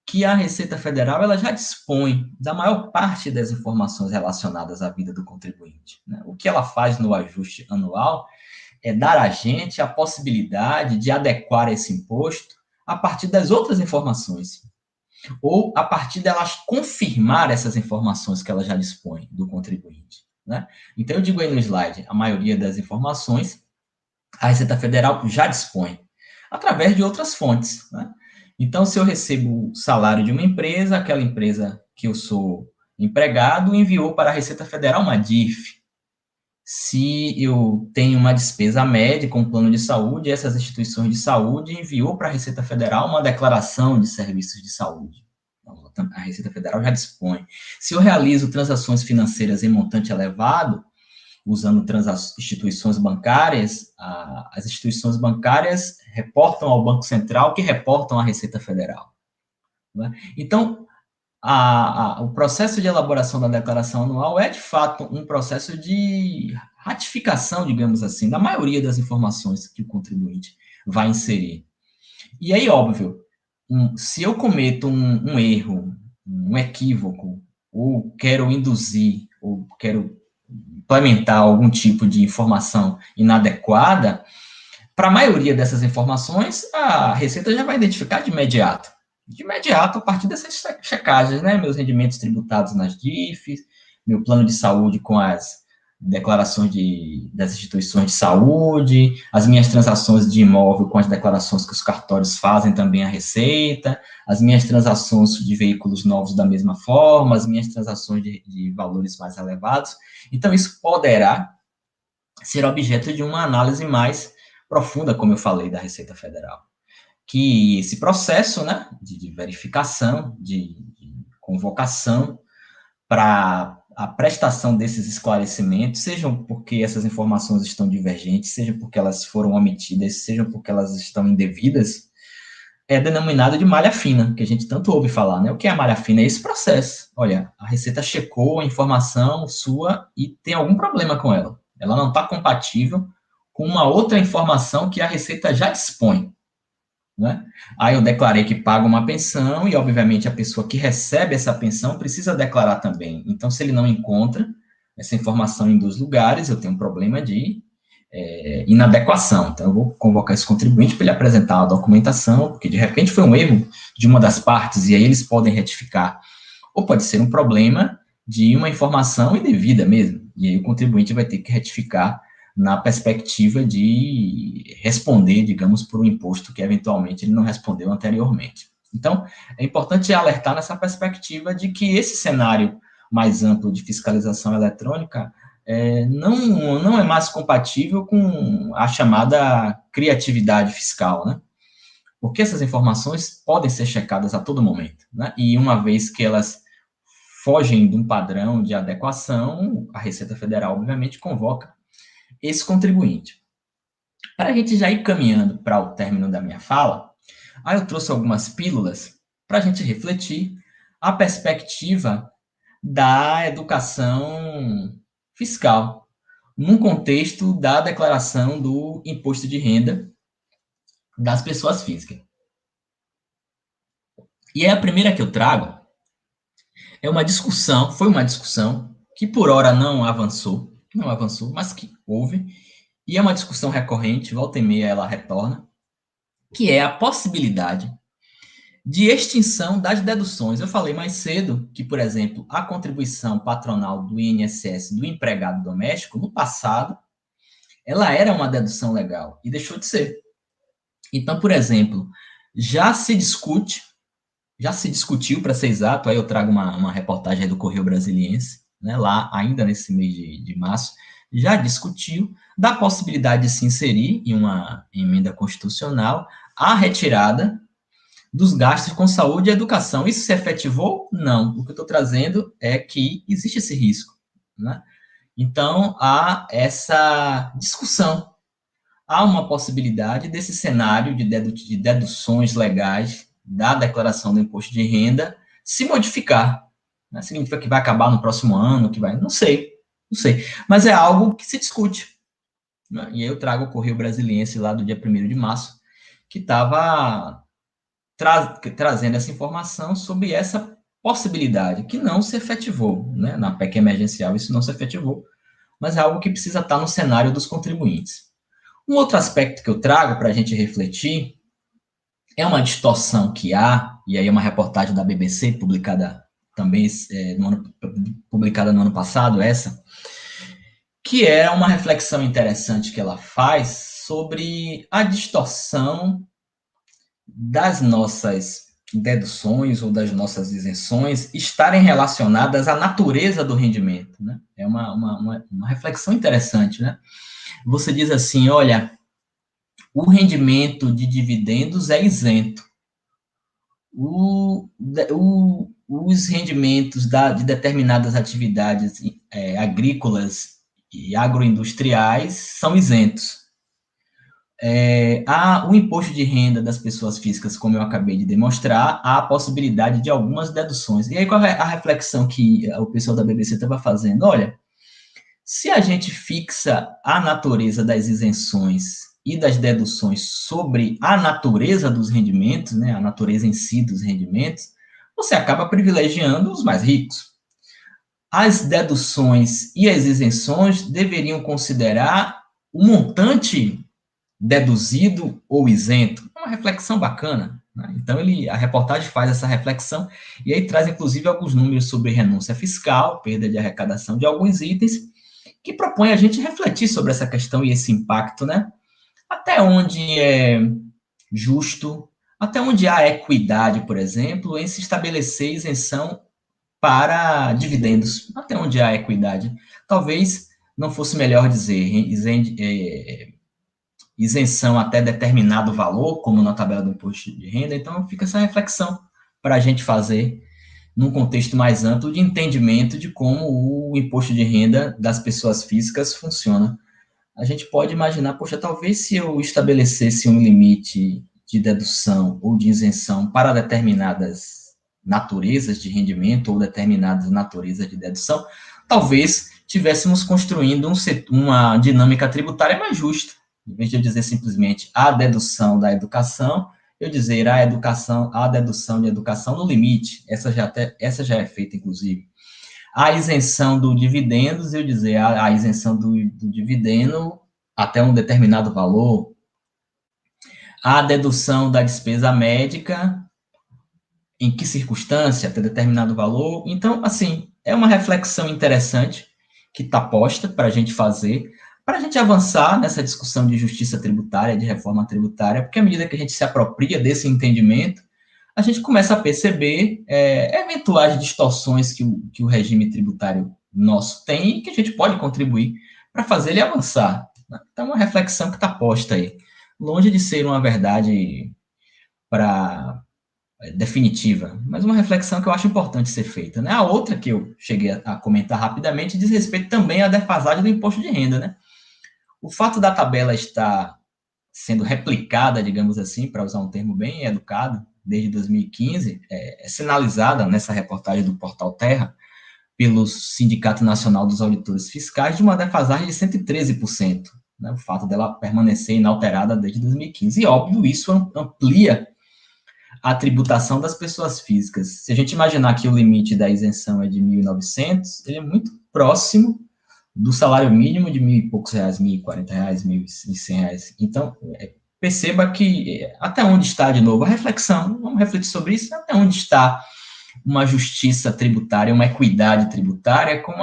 que a Receita Federal ela já dispõe da maior parte das informações relacionadas à vida do contribuinte, né? O que ela faz no ajuste anual é dar a gente a possibilidade de adequar esse imposto a partir das outras informações, ou a partir delas confirmar essas informações que ela já dispõe do contribuinte, né? Então, eu digo aí no slide, a maioria das informações a Receita Federal já dispõe, através de outras fontes, né? Então, se eu recebo o salário de uma empresa, aquela empresa que eu sou empregado enviou para a Receita Federal uma DIF. Se eu tenho uma despesa médica, um plano de saúde, essas instituições de saúde enviou para a Receita Federal uma declaração de serviços de saúde. A Receita Federal já dispõe. Se eu realizo transações financeiras em montante elevado, usando instituições bancárias, as instituições bancárias reportam ao Banco Central, que reportam à Receita Federal, né? Então, o processo de elaboração da declaração anual é, de fato, um processo de ratificação, digamos assim, da maioria das informações que o contribuinte vai inserir. E aí, óbvio, se eu cometo um erro, um equívoco, ou quero induzir, ou quero implementar algum tipo de informação inadequada, para a maioria dessas informações, a Receita já vai identificar de imediato. De imediato, a partir dessas checagens, né? Meus rendimentos tributados nas DIFs, meu plano de saúde com as declarações das instituições de saúde, as minhas transações de imóvel com as declarações que os cartórios fazem também à Receita, as minhas transações de veículos novos da mesma forma, as minhas transações de valores mais elevados. Então, isso poderá ser objeto de uma análise mais profunda, como eu falei, da Receita Federal. Que esse processo, né, de verificação, de convocação para a prestação desses esclarecimentos, sejam porque essas informações estão divergentes, seja porque elas foram omitidas, sejam porque elas estão indevidas, é denominado de malha fina, que a gente tanto ouve falar, né? O que é a malha fina? É esse processo. Olha, a Receita checou a informação sua e tem algum problema com ela. Ela não está compatível com uma outra informação que a Receita já dispõe, né? Aí eu declarei que pago uma pensão e, obviamente, a pessoa que recebe essa pensão precisa declarar também. Então, se ele não encontra essa informação em 2 lugares, eu tenho um problema de inadequação. Então, eu vou convocar esse contribuinte para ele apresentar a documentação, porque, de repente, foi um erro de uma das partes e aí eles podem retificar. Ou pode ser um problema de uma informação indevida mesmo, e aí o contribuinte vai ter que retificar na perspectiva de responder, digamos, por um imposto que eventualmente ele não respondeu anteriormente. Então, é importante alertar nessa perspectiva de que esse cenário mais amplo de fiscalização eletrônica não é mais compatível com a chamada criatividade fiscal, né? Porque essas informações podem ser checadas a todo momento, né? E uma vez que elas fogem de um padrão de adequação, a Receita Federal, obviamente, convoca esse contribuinte. Para a gente já ir caminhando para o término da minha fala, aí eu trouxe algumas pílulas para a gente refletir a perspectiva da educação fiscal, num contexto da declaração do imposto de renda das pessoas físicas. E a primeira que eu trago foi uma discussão que por hora não avançou, mas que houve, e é uma discussão recorrente, volta e meia ela retorna, que é a possibilidade de extinção das deduções. Eu falei mais cedo que, por exemplo, a contribuição patronal do INSS do empregado doméstico, no passado, ela era uma dedução legal e deixou de ser. Então, por exemplo, já se discutiu, para ser exato, aí eu trago uma reportagem do Correio Brasiliense, né, lá ainda nesse mês de março, já discutiu da possibilidade de se inserir em uma emenda constitucional a retirada dos gastos com saúde e educação. Isso se efetivou? Não. O que eu estou trazendo é que existe esse risco, né? Então, há essa discussão há uma possibilidade desse cenário de deduções legais da declaração do imposto de renda se modificar. Não significa que vai acabar no próximo ano, que vai... Não sei. Mas é algo que se discute. Né? E aí eu trago o Correio Brasiliense lá do dia 1º de março, que estava trazendo essa informação sobre essa possibilidade, que não se efetivou. Né? Na PEC emergencial isso não se efetivou, mas é algo que precisa estar no cenário dos contribuintes. Um outro aspecto que eu trago para a gente refletir é uma distorção que há, e aí é uma reportagem da BBC, publicada também publicada no ano passado, que é uma reflexão interessante que ela faz sobre a distorção das nossas deduções ou das nossas isenções estarem relacionadas à natureza do rendimento. Né? É uma reflexão interessante. Né? Você diz assim, olha, o rendimento de dividendos é isento. Os rendimentos de determinadas atividades agrícolas e agroindustriais são isentos. O imposto de renda das pessoas físicas, como eu acabei de demonstrar, há a possibilidade de algumas deduções. E aí, qual é a reflexão que o pessoal da BBC estava fazendo? Olha, se a gente fixa a natureza das isenções e das deduções sobre a natureza dos rendimentos, né, a natureza em si dos rendimentos, você acaba privilegiando os mais ricos. As deduções e as isenções deveriam considerar o montante deduzido ou isento. É uma reflexão bacana. Né? Então, a reportagem faz essa reflexão e aí traz, inclusive, alguns números sobre renúncia fiscal, perda de arrecadação de alguns itens, que propõe a gente refletir sobre essa questão e esse impacto, né? Até onde é justo, até onde há equidade, por exemplo, em se estabelecer isenção para dividendos, até onde há equidade. Talvez não fosse melhor dizer isenção até determinado valor, como na tabela do imposto de renda. Então, fica essa reflexão para a gente fazer num contexto mais amplo de entendimento de como o imposto de renda das pessoas físicas funciona. A gente pode imaginar, poxa, talvez se eu estabelecesse um limite de dedução ou de isenção para determinadas naturezas de rendimento ou determinadas naturezas de dedução, talvez tivéssemos construindo uma dinâmica tributária mais justa. Em vez de eu dizer simplesmente a dedução da educação, eu dizer a dedução de educação no limite. Essa já é feita, inclusive. A isenção do dividendos, eu dizer a isenção do dividendo até um determinado valor. A dedução da despesa médica, em que circunstância, até determinado valor. Então, assim, é uma reflexão interessante que está posta para a gente fazer, para a gente avançar nessa discussão de justiça tributária, de reforma tributária, porque à medida que a gente se apropria desse entendimento, a gente começa a perceber eventuais distorções que o regime tributário nosso tem e que a gente pode contribuir para fazer ele avançar. Então, é uma reflexão que está posta aí. Longe de ser uma verdade definitiva, mas uma reflexão que eu acho importante ser feita. Né? A outra que eu cheguei a comentar rapidamente diz respeito também à defasagem do imposto de renda. Né? O fato da tabela estar sendo replicada, digamos assim, para usar um termo bem educado, desde 2015, é sinalizada nessa reportagem do Portal Terra, pelo Sindicato Nacional dos Auditores Fiscais, de uma defasagem de 113%. Né? O fato dela permanecer inalterada desde 2015. E, óbvio, isso amplia a tributação das pessoas físicas. Se a gente imaginar que o limite da isenção é de 1.900, ele é muito próximo do salário mínimo de R$ 1.000 e poucos reais, R$ 1.040, R$ 1.100. Então, perceba que até onde está, de novo, a reflexão, vamos refletir sobre isso, até onde está uma justiça tributária, uma equidade tributária com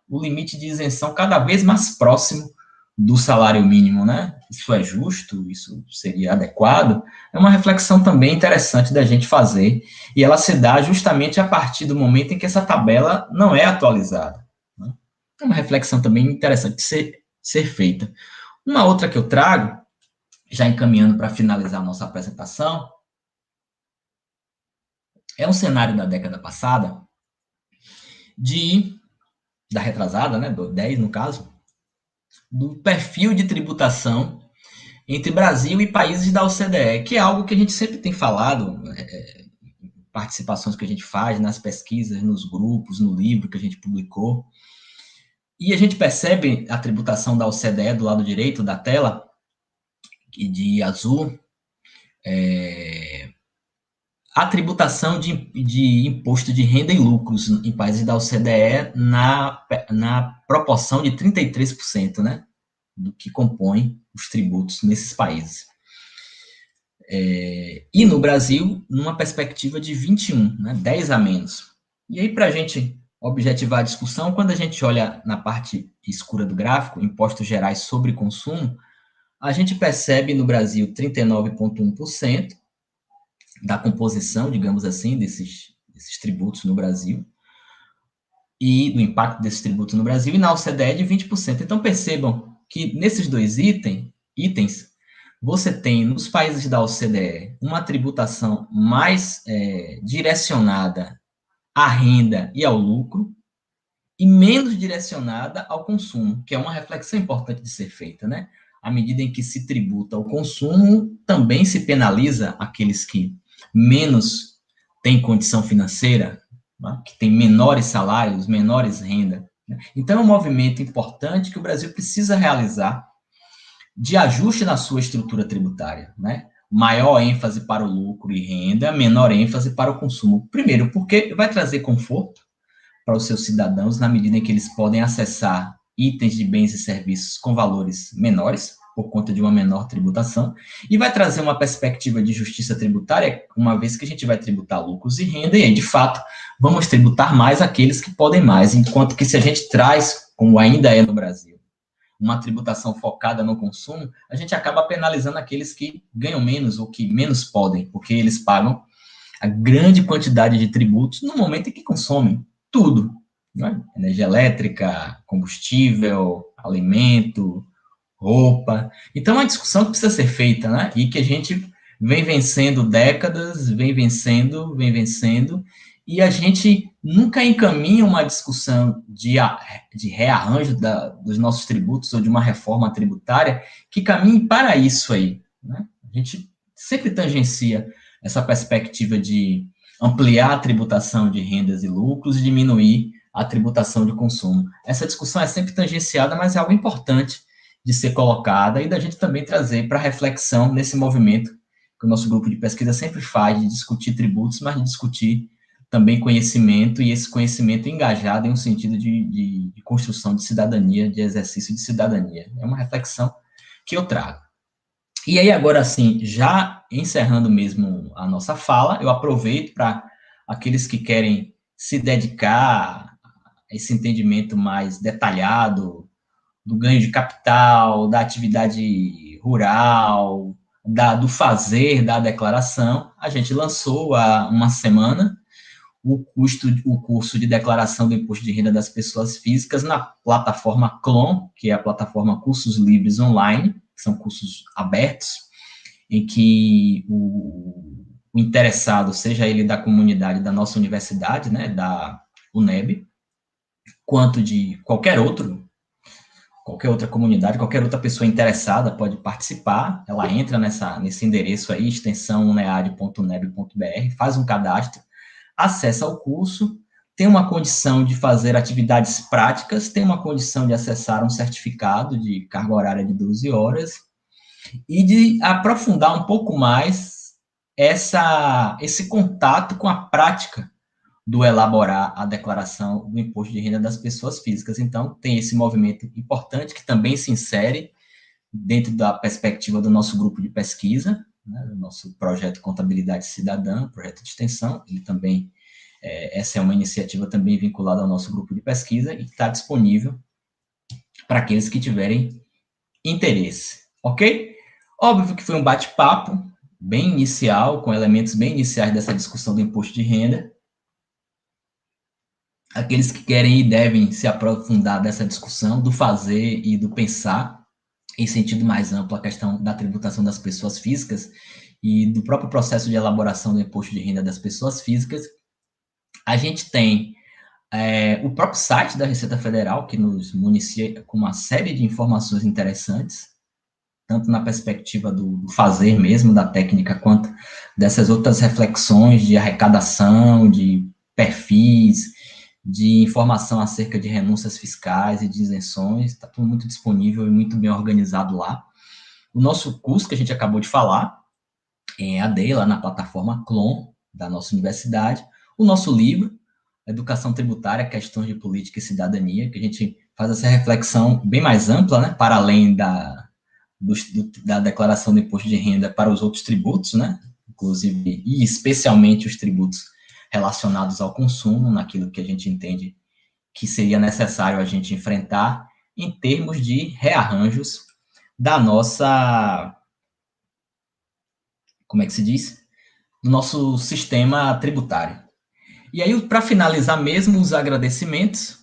o limite de isenção cada vez mais próximo do salário mínimo, né? Isso é justo? Isso seria adequado? É uma reflexão também interessante da gente fazer, e ela se dá justamente a partir do momento em que essa tabela não é atualizada. Né? É uma reflexão também interessante de ser feita. Uma outra que eu trago, já encaminhando para finalizar a nossa apresentação, é um cenário da década passada, da retrasada, né, do 10 no caso, do perfil de tributação entre Brasil e países da OCDE, que é algo que a gente sempre tem falado, participações que a gente faz nas pesquisas, nos grupos, no livro que a gente publicou. E a gente percebe a tributação da OCDE do lado direito da tela, de azul, a tributação de imposto de renda e lucros em países da OCDE na proporção de 33%, né, do que compõe os tributos nesses países. E no Brasil, numa perspectiva de 21, né, 10 a menos. E aí, para a gente objetivar a discussão, quando a gente olha na parte escura do gráfico, impostos gerais sobre consumo, a gente percebe no Brasil 39,1% da composição, digamos assim, desses tributos no Brasil, e do impacto desses tributos no Brasil, e na OCDE de 20%. Então, percebam que nesses dois itens, você tem nos países da OCDE uma tributação mais direcionada à renda e ao lucro, e menos direcionada ao consumo, que é uma reflexão importante de ser feita, né? À medida em que se tributa o consumo, também se penaliza aqueles que menos têm condição financeira, né? Que têm menores salários, menores renda. Né? Então, é um movimento importante que o Brasil precisa realizar de ajuste na sua estrutura tributária, né? Maior ênfase para o lucro e renda, menor ênfase para o consumo. Primeiro, porque vai trazer conforto para os seus cidadãos, na medida em que eles podem acessar itens de bens e serviços com valores menores, por conta de uma menor tributação, e vai trazer uma perspectiva de justiça tributária, uma vez que a gente vai tributar lucros e renda, e aí, de fato, vamos tributar mais aqueles que podem mais, enquanto que se a gente traz, como ainda é no Brasil, uma tributação focada no consumo, a gente acaba penalizando aqueles que ganham menos ou que menos podem, porque eles pagam a grande quantidade de tributos no momento em que consomem tudo, né? Energia elétrica, combustível, alimento, roupa. Então, é uma discussão que precisa ser feita, né? E que a gente vem vencendo décadas, vem vencendo, e a gente nunca encaminha uma discussão de rearranjo dos nossos tributos ou de uma reforma tributária que caminhe para isso aí, né? A gente sempre tangencia essa perspectiva de ampliar a tributação de rendas e lucros e diminuir a tributação de consumo. Essa discussão é sempre tangenciada, mas é algo importante de ser colocada e da gente também trazer para reflexão nesse movimento que o nosso grupo de pesquisa sempre faz, de discutir tributos, mas de discutir também conhecimento, e esse conhecimento engajado em um sentido de construção de cidadania, de exercício de cidadania. É uma reflexão que eu trago. E aí, agora, assim, já encerrando mesmo a nossa fala, eu aproveito para aqueles que querem se dedicar a esse entendimento mais detalhado do ganho de capital, da atividade rural, do fazer da declaração, a gente lançou há uma semana o curso de declaração do imposto de renda das pessoas físicas na plataforma CLON, que é a plataforma Cursos Livres Online, que são cursos abertos, em que o interessado, seja ele da comunidade da nossa universidade, né, da UNEB, quanto de qualquer outra comunidade, qualquer outra pessoa interessada pode participar, ela entra nesse endereço aí, extensão unead.uneb.br, faz um cadastro, acessa o curso, tem uma condição de fazer atividades práticas, tem uma condição de acessar um certificado de carga horária de 12 horas e de aprofundar um pouco mais esse contato com a prática do elaborar a declaração do imposto de renda das pessoas físicas. Então, tem esse movimento importante que também se insere dentro da perspectiva do nosso grupo de pesquisa, né, do nosso projeto Contabilidade Cidadã, projeto de extensão. Ele também, essa é uma iniciativa também vinculada ao nosso grupo de pesquisa e está disponível para aqueles que tiverem interesse, ok? Óbvio que foi um bate-papo bem inicial, com elementos bem iniciais dessa discussão do imposto de renda. Aqueles que querem e devem se aprofundar dessa discussão do fazer e do pensar, em sentido mais amplo, a questão da tributação das pessoas físicas e do próprio processo de elaboração do imposto de renda das pessoas físicas, a gente tem o próprio site da Receita Federal, que nos municia com uma série de informações interessantes, tanto na perspectiva do fazer mesmo, da técnica, quanto dessas outras reflexões de arrecadação, de perfis, de informação acerca de renúncias fiscais e de isenções, está tudo muito disponível e muito bem organizado lá. O nosso curso, que a gente acabou de falar, é EAD, lá na plataforma Clon, da nossa universidade. O nosso livro, Educação Tributária, Questões de Política e Cidadania, que a gente faz essa reflexão bem mais ampla, né, para além da declaração do imposto de renda para os outros tributos, né, inclusive e especialmente os tributos relacionados ao consumo, naquilo que a gente entende que seria necessário a gente enfrentar em termos de rearranjos da nossa, como é que se diz? Do nosso sistema tributário. E aí, para finalizar mesmo, os agradecimentos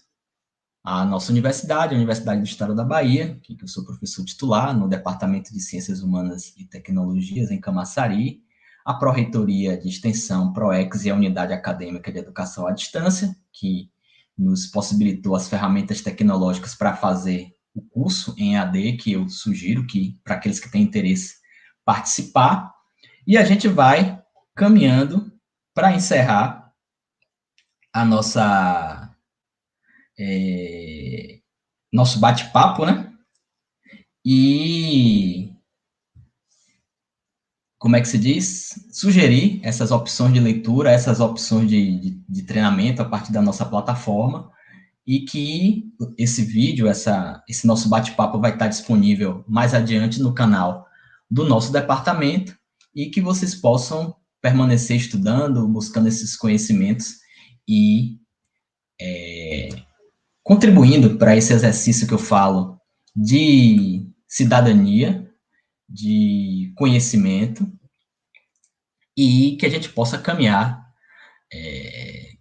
à nossa universidade, a Universidade do Estado da Bahia, que eu sou professor titular no Departamento de Ciências Humanas e Tecnologias, em Camaçari, a Pró-Reitoria de Extensão, PROEX e a Unidade Acadêmica de Educação à Distância, que nos possibilitou as ferramentas tecnológicas para fazer o curso em EAD, que eu sugiro que, para aqueles que têm interesse, participar. E a gente vai caminhando para encerrar a nosso bate-papo, né? E, como é que se diz? Sugerir essas opções de leitura, essas opções de treinamento a partir da nossa plataforma, e que esse vídeo, esse nosso bate-papo vai estar disponível mais adiante no canal do nosso departamento, e que vocês possam permanecer estudando, buscando esses conhecimentos e contribuindo para esse exercício que eu falo de cidadania, de conhecimento, e que a gente possa caminhar,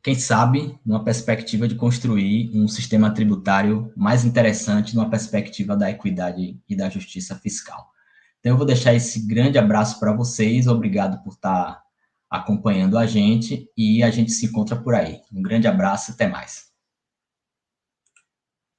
quem sabe, numa perspectiva de construir um sistema tributário mais interessante, numa perspectiva da equidade e da justiça fiscal. Então, eu vou deixar esse grande abraço para vocês, obrigado por estar acompanhando a gente, e a gente se encontra por aí. Um grande abraço, até mais.